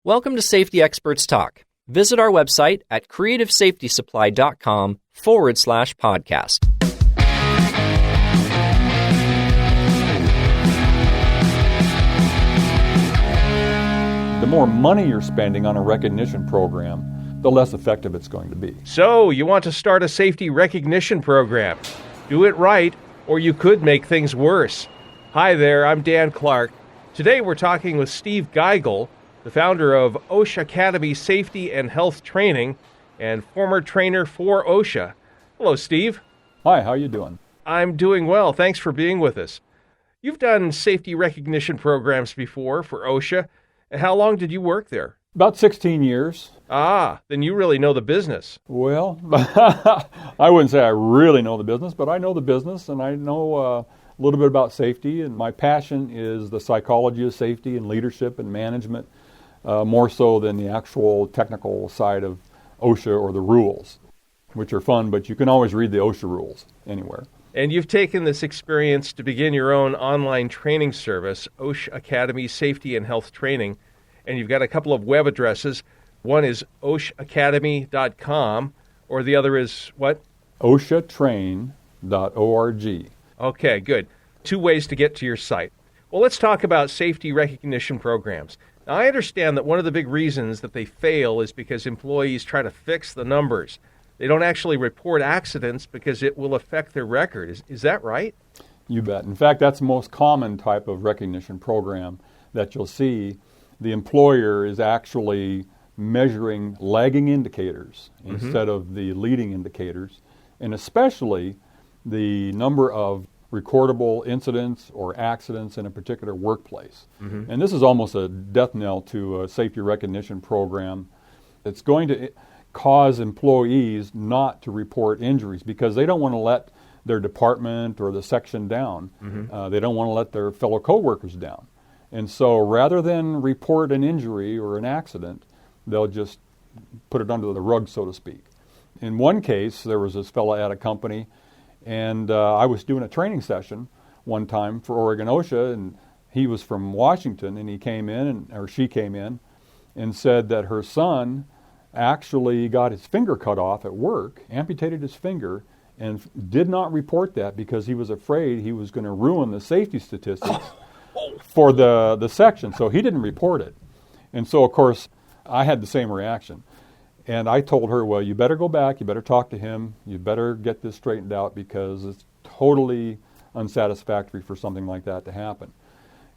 Welcome to Safety Experts Talk. Visit our website at creativesafetysupply.com/podcast. The more money you're spending on a recognition program, the less effective it's going to be. So, you want to start a safety recognition program. Do it right, or you could make things worse. Hi there, I'm Dan Clark. Today we're talking with Steve Geigle, the founder of OSHAcademy Safety and Health Training and former trainer for OSHA. Hello, Steve. Hi, how you doing? I'm doing well. Thanks for being with us. You've done safety recognition programs before for OSHA. How long did you work there? About 16 years. Then you really know the business. Well, I wouldn't say I really know the business, but I know the business and I know a little bit about safety, and my passion is the psychology of safety and leadership and management, more so than the actual technical side of OSHA or the rules, which are fun, but you can always read the OSHA rules anywhere. And you've taken this experience to begin your own online training service, OSHAcademy Safety and Health Training, and you've got a couple of web addresses. One is OSHAcademy.com, or the other is what? OSHAtrain.org. Okay, good. Two ways to get to your site. Well, let's talk about safety recognition programs. Now, I understand that one of the big reasons that they fail is because employees try to fix the numbers. They don't actually report accidents because it will affect their record. Is that right? You bet. In fact, that's the most common type of recognition program that you'll see. The employer is actually measuring lagging indicators instead of the leading indicators, and especially the number of recordable incidents or accidents in a particular workplace. And this is almost a death knell to a safety recognition program. It's going to cause employees not to report injuries because they don't want to let their department or the section down. They don't want to let their fellow coworkers down. And so rather than report an injury or an accident, they'll just put it under the rug, so to speak. In one case, there was this fellow at a company, and I was doing a training session one time for Oregon OSHA, and he was from Washington, and he came in, or she came in, and said that her son actually got his finger cut off at work, amputated his finger, and did not report that because he was afraid he was going to ruin the safety statistics for the section. So he didn't report it. And so, of course, I had the same reaction. And I told her, well, you better go back, you better talk to him, you better get this straightened out because it's totally unsatisfactory for something like that to happen.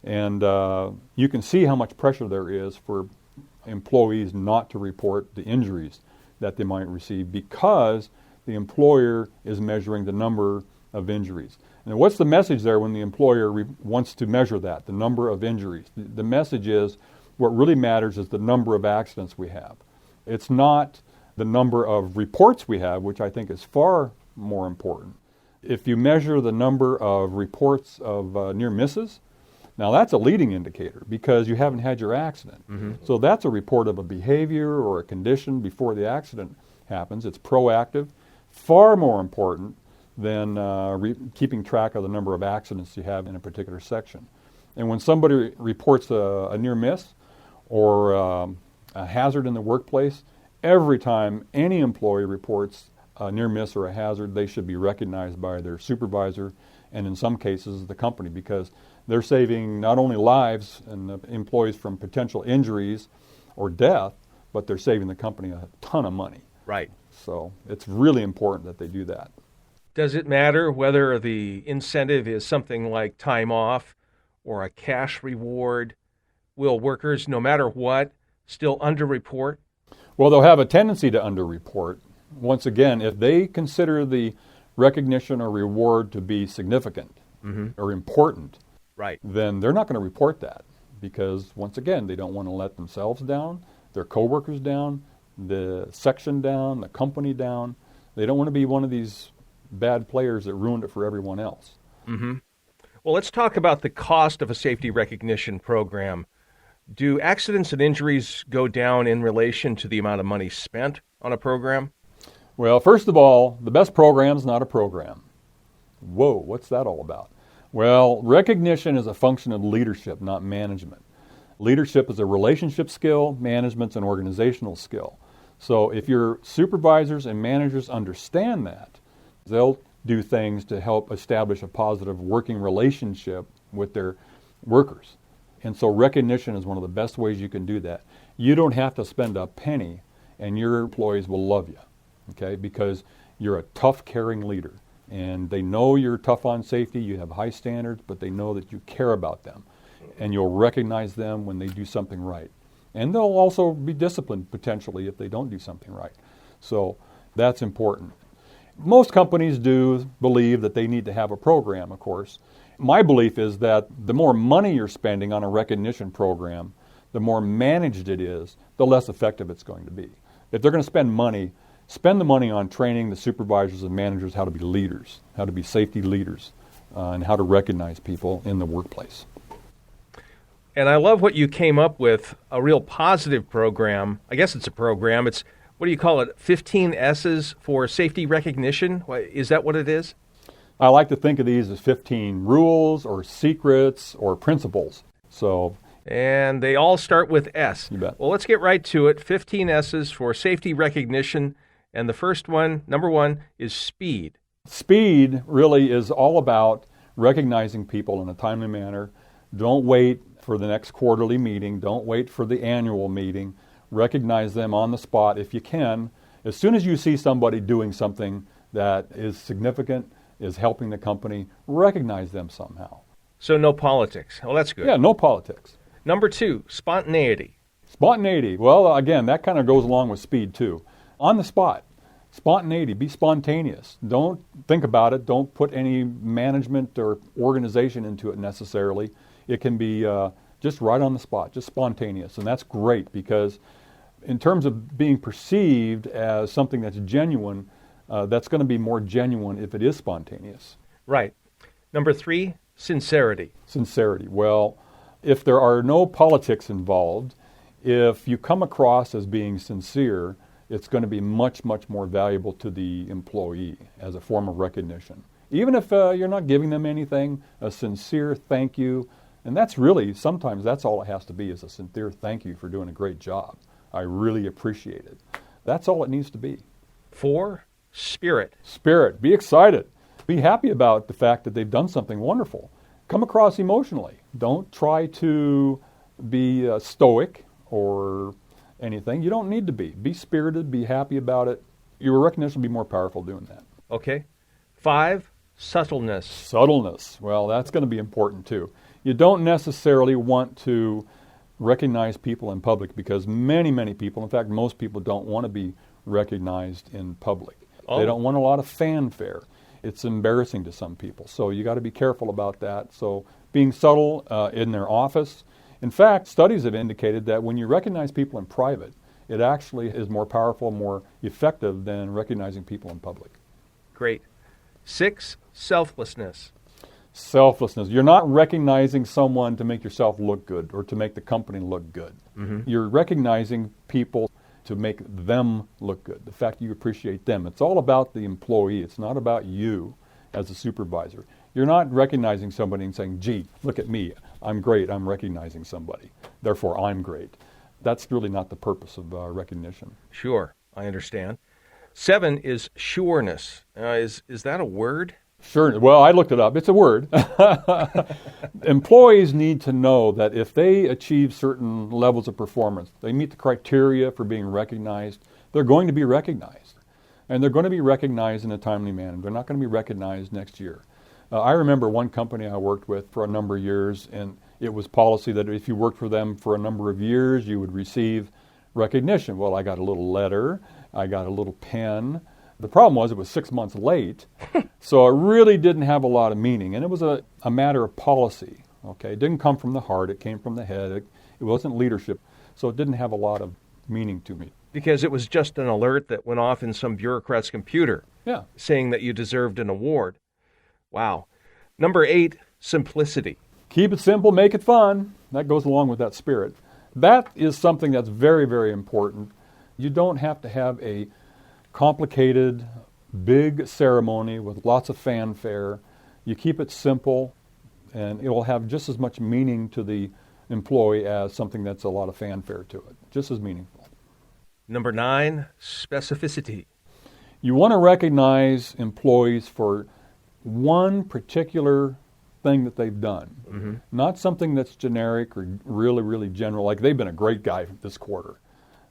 And you can see how much pressure there is for employees not to report the injuries that they might receive because the employer is measuring the number of injuries. And what's the message there when the employer wants to measure that, the number of injuries? The message is what really matters is the number of accidents we have. It's not the number of reports we have, which I think is far more important. If you measure the number of reports of near misses, now that's a leading indicator because you haven't had your accident. So that's a report of a behavior or a condition before the accident happens. It's proactive, far more important than keeping track of the number of accidents you have in a particular section. And when somebody reports a near miss or a hazard in the workplace, every time any employee reports a near miss or a hazard, they should be recognized by their supervisor and in some cases the company because they're saving not only lives and the employees from potential injuries or death, but they're saving the company a ton of money. Right. So it's really important that they do that. Does it matter whether the incentive is something like time off or a cash reward? Will workers, no matter what, still underreport? Well, they'll have a tendency to underreport. Once again, if they consider the recognition or reward to be significant or important, right, then they're not going to report that because, once again, they don't want to let themselves down, their coworkers down, the section down, the company down. They don't want to be one of these bad players that ruined it for everyone else. Well, let's talk about the cost of a safety recognition program. Do accidents and injuries go down in relation to the amount of money spent on a program? Well, first of all, the best program is not a program. Whoa, what's that all about? Well, recognition is a function of leadership, not management. Leadership is a relationship skill, management's an organizational skill. So if your supervisors and managers understand that, they'll do things to help establish a positive working relationship with their workers. And so recognition is one of the best ways you can do that. You don't have to spend a penny and your employees will love you, okay, because you're a tough, caring leader. And they know you're tough on safety, you have high standards, but they know that you care about them. And you'll recognize them when they do something right. And they'll also be disciplined potentially if they don't do something right. So that's important. Most companies do believe that they need to have a program, of course. My belief is that the more money you're spending on a recognition program, the more managed it is, the less effective it's going to be. If they're going to spend the money on training the supervisors and managers how to be leaders, how to be safety leaders, and how to recognize people in the workplace. And I love what you came up with, a real positive program. I guess it's a program. It's, what do you call it, 15 S's for safety recognition? Is that what it is? I like to think of these as 15 rules or secrets or principles. And they all start with S. You bet. Well, let's get right to it. 15 S's for safety recognition. And the first one, number one, is speed. Speed really is all about recognizing people in a timely manner. Don't wait for the next quarterly meeting. Don't wait for the annual meeting. Recognize them on the spot if you can. As soon as you see somebody doing something that is significant, is helping the company, recognize them somehow. So no politics. Well, that's good. Yeah, no politics. Number two, spontaneity. Spontaneity. Well, again, that kind of goes along with speed too. On the spot. Spontaneity. Be spontaneous. Don't think about it. Don't put any management or organization into it necessarily. It can be just right on the spot, just spontaneous. And that's great because in terms of being perceived as something that's genuine, that's going to be more genuine if it is spontaneous. Right. Number three, sincerity. Sincerity. Well, if there are no politics involved, if you come across as being sincere, it's going to be much, much more valuable to the employee as a form of recognition. Even if you're not giving them anything, a sincere thank you, and that's really, sometimes that's all it has to be, is a sincere thank you for doing a great job. I really appreciate it. That's all it needs to be. 4, spirit. Spirit. Be excited. Be happy about the fact that they've done something wonderful. Come across emotionally. Don't try to be stoic or anything. You don't need to be. Be spirited. Be happy about it. Your recognition will be more powerful doing that. Okay. 5, subtleness. Subtleness. Well, that's going to be important too. You don't necessarily want to recognize people in public because many, many people, in fact, most people don't want to be recognized in public. They don't want a lot of fanfare. It's embarrassing to some people. So you got to be careful about that. So being subtle in their office. In fact, studies have indicated that when you recognize people in private, it actually is more powerful, more effective than recognizing people in public. Great. 6, selflessness. Selflessness. You're not recognizing someone to make yourself look good or to make the company look good. Mm-hmm. You're recognizing people to make them look good, the fact that you appreciate them. It's all about the employee. It's not about you as a supervisor. You're not recognizing somebody and saying, gee, look at me. I'm great. I'm recognizing somebody. Therefore, I'm great. That's really not the purpose of recognition. Sure, I understand. 7 is sureness. Is that a word? Sure. Well, I looked it up. It's a word. Employees need to know that if they achieve certain levels of performance, they meet the criteria for being recognized, they're going to be recognized. And they're going to be recognized in a timely manner. They're not going to be recognized next year. I remember one company I worked with for a number of years, and it was policy that if you worked for them for a number of years, you would receive recognition. Well, I got a little letter. I got a little pen. The problem was it was 6 months late, so it really didn't have a lot of meaning. And it was a matter of policy. Okay, it didn't come from the heart. It came from the head. It wasn't leadership, so it didn't have a lot of meaning to me. Because it was just an alert that went off in some bureaucrat's computer, saying that you deserved an award. Wow. Number 8, simplicity. Keep it simple, make it fun. That goes along with that spirit. That is something that's very, very important. You don't have to have a complicated, big ceremony with lots of fanfare. You keep it simple, and it will have just as much meaning to the employee as something that's a lot of fanfare to it, just as meaningful. Number 9, specificity. You want to recognize employees for one particular thing that they've done, not something that's generic or really, really general, like they've been a great guy this quarter.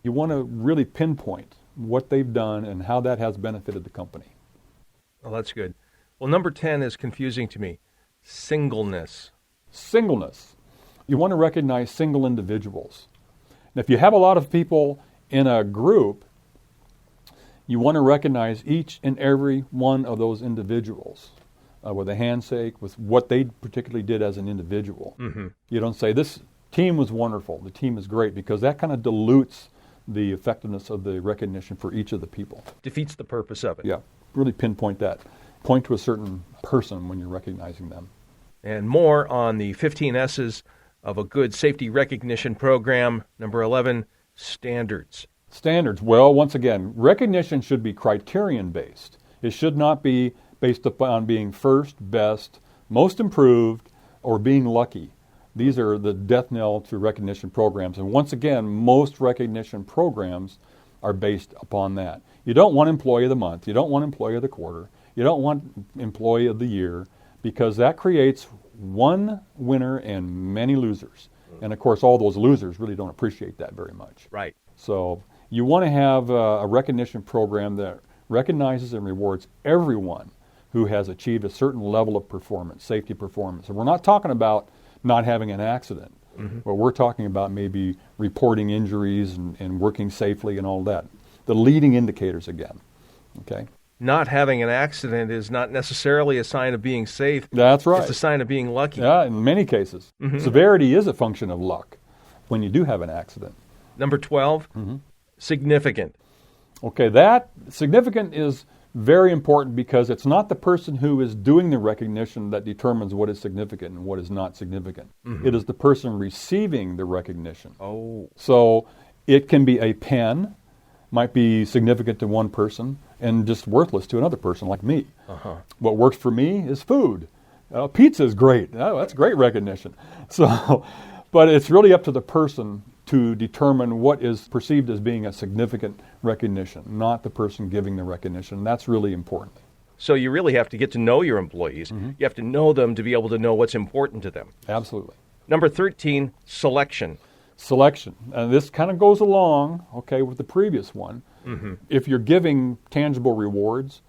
You want to really pinpoint what they've done and how that has benefited the company. Oh, that's good. Well, number 10 is confusing to me. Singleness. Singleness. You want to recognize single individuals. And if you have a lot of people in a group, you want to recognize each and every one of those individuals with a handshake, with what they particularly did as an individual. You don't say, this team was wonderful, the team is great, because that kind of dilutes the effectiveness of the recognition for each of the people. Defeats the purpose of it. Yeah, really pinpoint that. Point to a certain person when you're recognizing them. And more on the 15 S's of a good safety recognition program. Number 11, standards. Standards. Well, once again, recognition should be criterion-based. It should not be based upon being first, best, most improved, or being lucky. These are the death knell to recognition programs. And once again, most recognition programs are based upon that. You don't want employee of the month. You don't want employee of the quarter. You don't want employee of the year, because that creates one winner and many losers. And of course, all those losers really don't appreciate that very much. Right. So you want to have a recognition program that recognizes and rewards everyone who has achieved a certain level of performance, safety performance. And we're not talking about not having an accident. But we're talking about maybe reporting injuries and working safely and all that. The leading indicators again. Okay. Not having an accident is not necessarily a sign of being safe. That's right. It's a sign of being lucky. Yeah, in many cases. Severity is a function of luck when you do have an accident. Number 12, significant. Okay, that significant is very important, because it's not the person who is doing the recognition that determines what is significant and what is not significant. It is the person receiving the recognition. Oh. So it can be a pen, might be significant to one person and just worthless to another person like me. What works for me is food. Pizza is great. Oh, that's great recognition. So, but it's really up to the person to determine what is perceived as being a significant recognition, not the person giving the recognition. That's really important. So you really have to get to know your employees. You have to know them to be able to know what's important to them. Absolutely. Number 13, selection. Selection. And this kind of goes along, okay, with the previous one. If you're giving tangible rewards,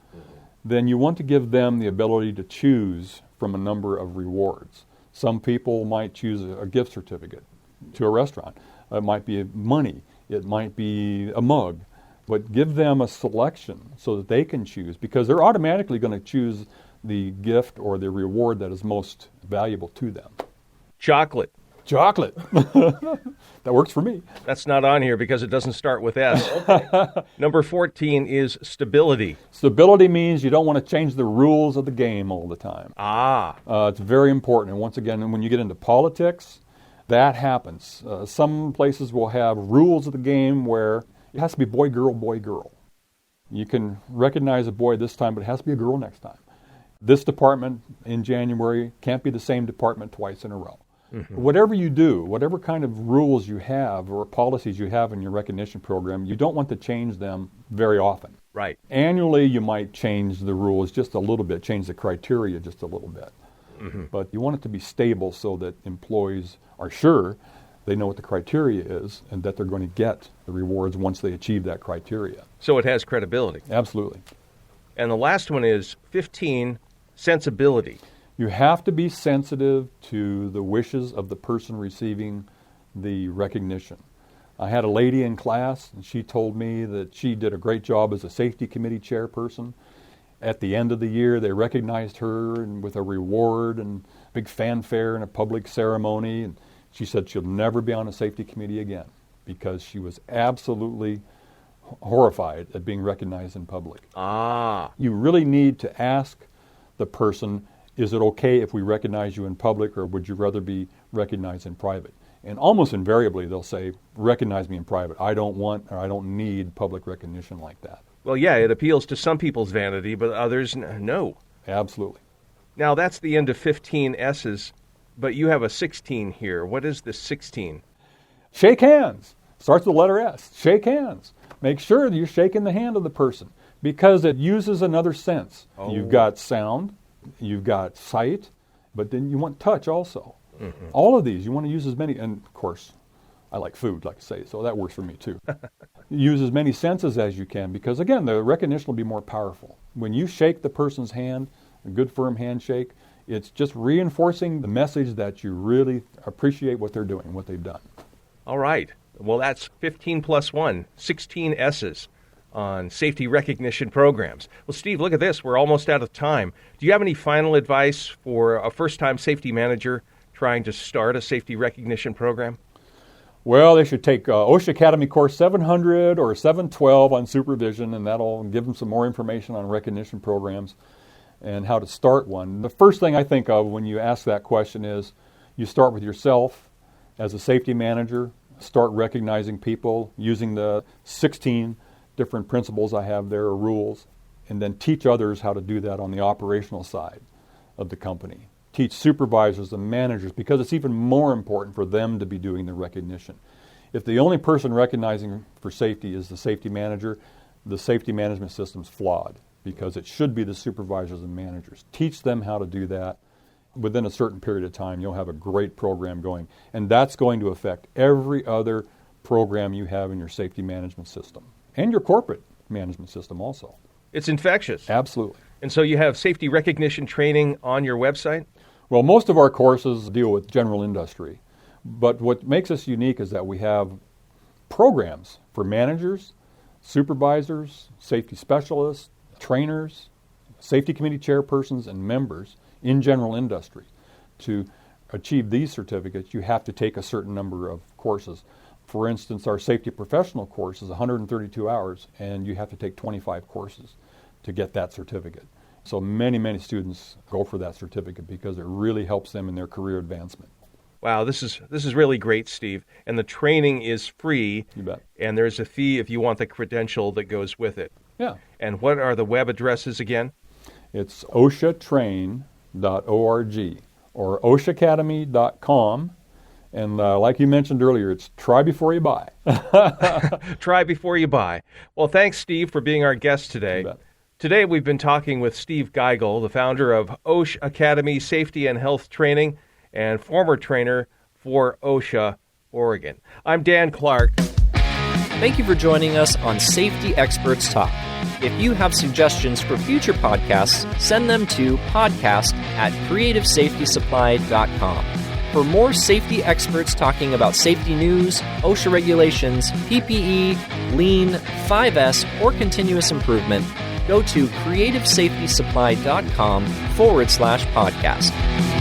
then you want to give them the ability to choose from a number of rewards. Some people might choose a gift certificate to a restaurant. It might be money. It might be a mug. But give them a selection so that they can choose, because they're automatically going to choose the gift or the reward that is most valuable to them. Chocolate. Chocolate. That works for me. That's not on here because it doesn't start with S. Number 14 is stability. Stability means you don't want to change the rules of the game all the time. It's very important. And once again, when you get into politics, that happens. Some places will have rules of the game where it has to be boy, girl, boy, girl. You can recognize a boy this time, but it has to be a girl next time. This department in January can't be the same department twice in a row. Whatever you do, whatever kind of rules you have or policies you have in your recognition program, you don't want to change them very often. Right. Annually, you might change the rules just a little bit, change the criteria just a little bit. But you want it to be stable so that employees are sure they know what the criteria is and that they're going to get the rewards once they achieve that criteria. So it has credibility. Absolutely. And the last one is 15, sensibility. You have to be sensitive to the wishes of the person receiving the recognition. I had a lady in class, and she told me that she did a great job as a safety committee chairperson. At the end of the year, they recognized her and with a reward and big fanfare and a public ceremony. And she said she'll never be on a safety committee again because she was absolutely horrified at being recognized in public. You really need to ask the person, is it okay if we recognize you in public, or would you rather be recognized in private? And almost invariably they'll say, recognize me in private. I don't want or I don't need public recognition like that. Well, yeah, it appeals to some people's vanity, but others, no. Absolutely. Now, that's the end of 15 S's. But you have a 16 here. What is the 16? Shake hands. Starts with the letter S. Shake hands. Make sure that you're shaking the hand of the person because it uses another sense. Oh. You've got sound, you've got sight, but then you want touch also. Mm-hmm. All of these, you want to use as many, and of course, I like food, like I say, so that works for me too. Use as many senses as you can because, again, the recognition will be more powerful. When you shake the person's hand, a good firm handshake, it's just reinforcing the message that you really appreciate what they're doing, what they've done. All right. Well, that's 15 plus 1, 16 S's on safety recognition programs. Well, Steve, look at this. We're almost out of time. Do you have any final advice for a first-time safety manager trying to start a safety recognition program? Well, they should take OSHAcademy course 700 or 712 on supervision, and that'll give them some more information on recognition programs and how to start one. The first thing I think of when you ask that question is you start with yourself as a safety manager, start recognizing people using the 16 different principles I have there, or rules, and then teach others how to do that on the operational side of the company. Teach supervisors and managers because it's even more important for them to be doing the recognition. If the only person recognizing for safety is the safety manager, the safety management system's flawed because it should be the supervisors and managers. Teach them how to do that. Within a certain period of time, you'll have a great program going. And that's going to affect every other program you have in your safety management system and your corporate management system also. It's infectious. Absolutely. And so you have safety recognition training on your website? Well, most of our courses deal with general industry. But what makes us unique is that we have programs for managers, supervisors, safety specialists, trainers, safety committee chairpersons, and members in general industry. To achieve these certificates, you have to take a certain number of courses. For instance, our safety professional course is 132 hours, and you have to take 25 courses to get that certificate. So many students go for that certificate because it really helps them in their career advancement. Wow, this is really great, Steve. And the training is free. You bet. And there's a fee if you want the credential that goes with it. Yeah. And what are the web addresses again? It's OSHAtrain.org or OSHAcademy.com. And like you mentioned earlier, it's try before you buy. Try before you buy. Well, thanks, Steve, for being our guest today. You bet. Today we've been talking with Steve Geigle, the founder of OSHAcademy Safety and Health Training and former trainer for OSHA Oregon. I'm Dan Clark. Thank you for joining us on Safety Experts Talk. If you have suggestions for future podcasts, send them to podcast@creativesafetysupply.com. For more safety experts talking about safety news, OSHA regulations, PPE, Lean, 5S, or continuous improvement, go to creativesafetysupply.com/podcast.